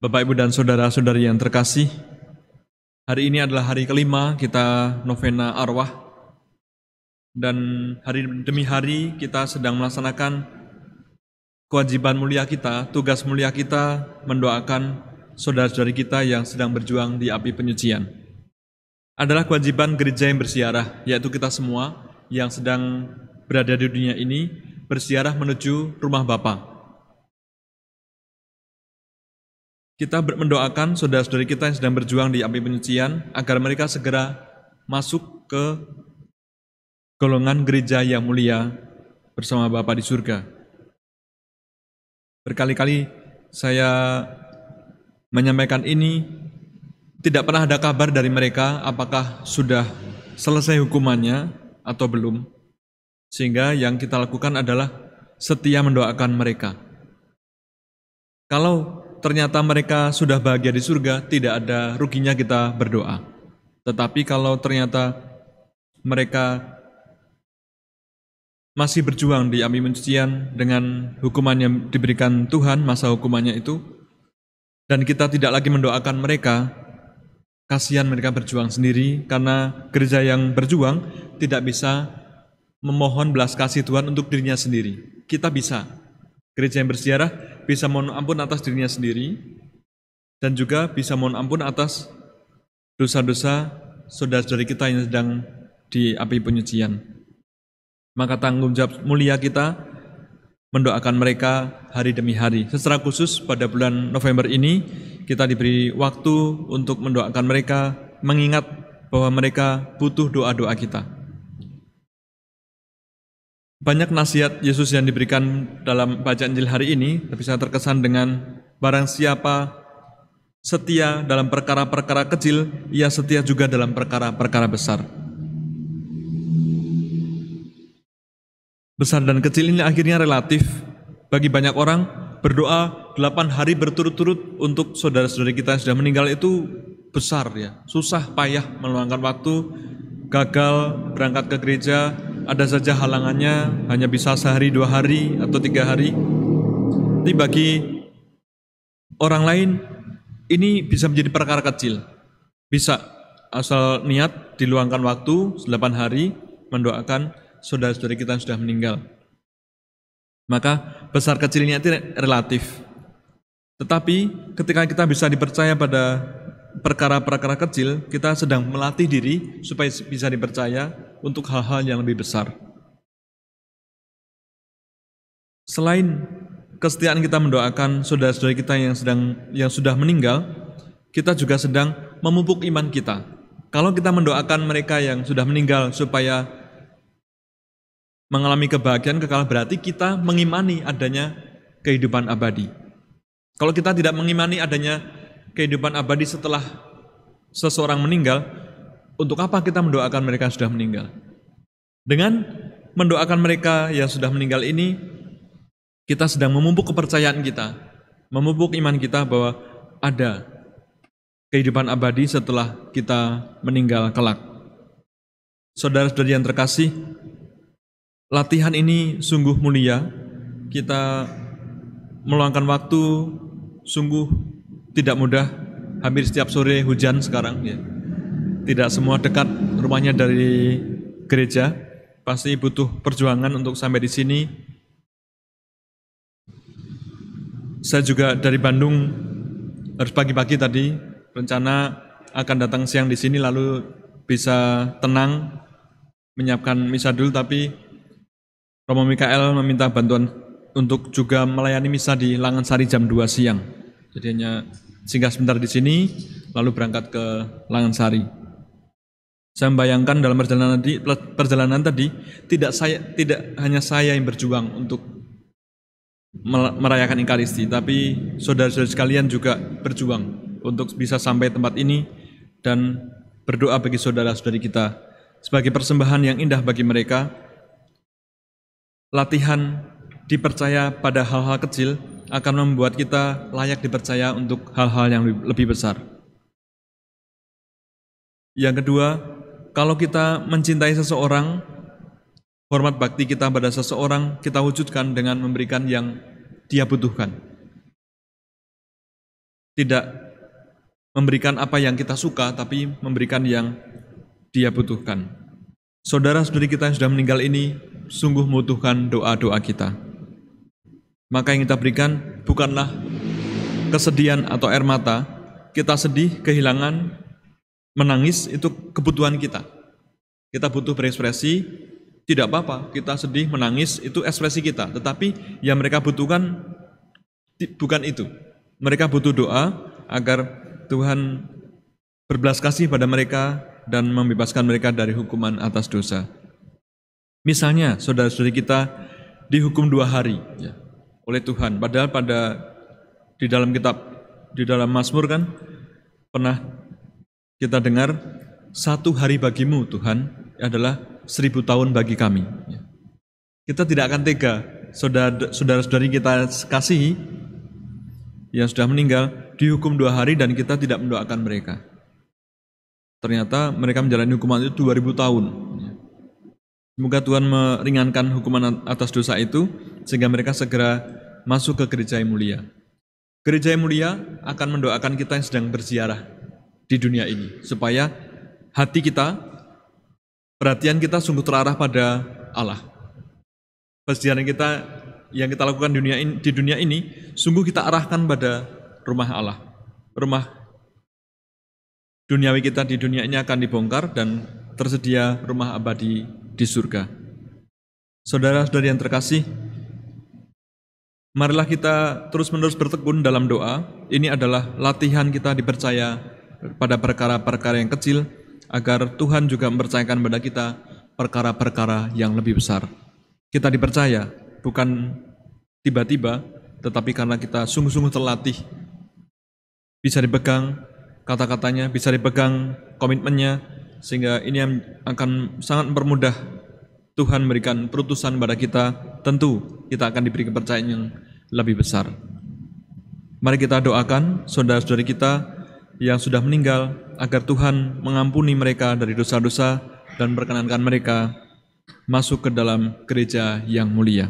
Bapak, Ibu, dan saudara-saudari yang terkasih, hari ini adalah hari kelima kita novena arwah, dan hari demi hari kita sedang melaksanakan kewajiban mulia kita, tugas mulia kita mendoakan saudara-saudari kita yang sedang berjuang di api penyucian. Adalah kewajiban gereja yang bersiarah, yaitu kita semua yang sedang berada di dunia ini bersiarah menuju rumah Bapa. Kita mendoakan saudara-saudari kita yang sedang berjuang di api penyucian agar mereka segera masuk ke golongan gereja yang mulia bersama Bapa di surga. Berkali-kali saya menyampaikan ini, tidak pernah ada kabar dari mereka apakah sudah selesai hukumannya atau belum. Sehingga yang kita lakukan adalah setia mendoakan mereka. Kalau ternyata mereka sudah bahagia di surga, tidak ada ruginya kita berdoa. Tetapi kalau ternyata mereka masih berjuang di api penyucian dengan hukuman yang diberikan Tuhan, masa hukumannya itu, dan kita tidak lagi mendoakan mereka, kasihan mereka berjuang sendiri, karena gereja yang berjuang tidak bisa memohon belas kasih Tuhan untuk dirinya sendiri. Kita bisa. Gereja yang bersiarah bisa mohon ampun atas dirinya sendiri dan juga bisa mohon ampun atas dosa-dosa saudara-saudari kita yang sedang di api penyucian. Maka tanggung jawab mulia kita mendoakan mereka hari demi hari. Secara khusus pada bulan November ini kita diberi waktu untuk mendoakan mereka, mengingat bahwa mereka butuh doa-doa kita. Banyak nasihat Yesus yang diberikan dalam bacaan Injil hari ini, tapi saya terkesan dengan barang siapa setia dalam perkara-perkara kecil, ia setia juga dalam perkara-perkara besar. Besar dan kecil ini akhirnya relatif. Bagi banyak orang, berdoa 8 hari berturut-turut untuk saudara-saudari kita yang sudah meninggal itu besar ya, susah payah meluangkan waktu, gagal berangkat ke gereja, ada saja halangannya, hanya bisa sehari, 2 hari, atau 3 hari. Tapi bagi orang lain, ini bisa menjadi perkara kecil. Bisa, asal niat diluangkan waktu 8 hari, mendoakan saudara-saudari kita yang sudah meninggal. Maka besar kecilnya itu relatif. Tetapi ketika kita bisa dipercaya pada perkara-perkara kecil, kita sedang melatih diri supaya bisa dipercaya untuk hal-hal yang lebih besar. Selain kesetiaan kita mendoakan saudara-saudari kita yang sudah meninggal, kita juga sedang memupuk iman kita. Kalau kita mendoakan mereka yang sudah meninggal supaya mengalami kebahagiaan kekal, berarti kita mengimani adanya kehidupan abadi. Kalau kita tidak mengimani adanya kehidupan abadi setelah seseorang meninggal, untuk apa kita mendoakan mereka yang sudah meninggal? Dengan mendoakan mereka yang sudah meninggal ini, kita sedang memupuk kepercayaan kita, memupuk iman kita bahwa ada kehidupan abadi setelah kita meninggal kelak. Saudara-saudari yang terkasih, latihan ini sungguh mulia. Kita meluangkan waktu sungguh tidak mudah. Hampir setiap sore hujan sekarang ya. Tidak semua dekat rumahnya dari gereja, pasti butuh perjuangan untuk sampai di sini. Saya juga dari Bandung harus pagi-pagi tadi, rencana akan datang siang di sini lalu bisa tenang menyiapkan misa dulu, tapi Romo Mikael meminta bantuan untuk juga melayani misa di Langansari jam 2 siang. Jadi hanya singgah sebentar di sini lalu berangkat ke Langansari. Saya membayangkan dalam perjalanan tadi tidak hanya saya yang berjuang untuk merayakan Ekaristi, tapi saudara-saudara sekalian juga berjuang untuk bisa sampai tempat ini dan berdoa bagi saudara-saudari kita sebagai persembahan yang indah bagi mereka. Latihan dipercaya pada hal-hal kecil akan membuat kita layak dipercaya untuk hal-hal yang lebih besar. Yang kedua, kalau kita mencintai seseorang, hormat bakti kita pada seseorang kita wujudkan dengan memberikan yang dia butuhkan. tidak memberikan apa yang kita suka, tapi memberikan yang Dia butuhkan. Saudara-saudari kita yang sudah meninggal ini sungguh membutuhkan doa-doa kita. Maka yang kita berikan bukanlah kesedihan atau air mata. Kita sedih, kehilangan, menangis, itu kebutuhan kita. Kita butuh berekspresi, tidak apa-apa. Kita sedih, menangis, itu ekspresi kita. Tetapi yang mereka butuhkan bukan itu. Mereka butuh doa agar Tuhan berbelas kasih pada mereka dan membebaskan mereka dari hukuman atas dosa. Misalnya, saudara-saudari kita dihukum 2 hari oleh Tuhan. Padahal di dalam kitab, di dalam Mazmur kan pernah kita dengar, 1 hari bagimu Tuhan adalah 1000 tahun bagi kami. Kita tidak akan tega, saudara-saudari kita kasihi yang sudah meninggal dihukum 2 hari dan kita tidak mendoakan mereka. Ternyata mereka menjalani hukuman itu 2000 tahun. Semoga Tuhan meringankan hukuman atas dosa itu sehingga mereka segera masuk ke gereja yang mulia. Gereja yang mulia akan mendoakan kita yang sedang berziarah di dunia ini supaya hati kita, perhatian kita sungguh terarah pada Allah. Perziarahan kita yang kita lakukan di dunia ini sungguh kita arahkan pada rumah Allah. Rumah duniawi kita di dunia ini akan dibongkar dan tersedia rumah abadi di surga. Saudara-saudari yang terkasih, marilah kita terus-menerus bertekun dalam doa. Ini adalah latihan kita dipercaya pada perkara-perkara yang kecil, agar Tuhan juga mempercayakan pada kita perkara-perkara yang lebih besar. Kita dipercaya bukan tiba-tiba, tetapi karena kita sungguh-sungguh terlatih, bisa dipegang kata-katanya, bisa dipegang komitmennya, sehingga ini yang akan sangat mempermudah Tuhan memberikan perutusan pada kita. Tentu kita akan diberi kepercayaan yang lebih besar. Mari kita doakan saudara-saudari kita yang sudah meninggal agar Tuhan mengampuni mereka dari dosa-dosa dan perkenankan mereka masuk ke dalam gereja yang mulia.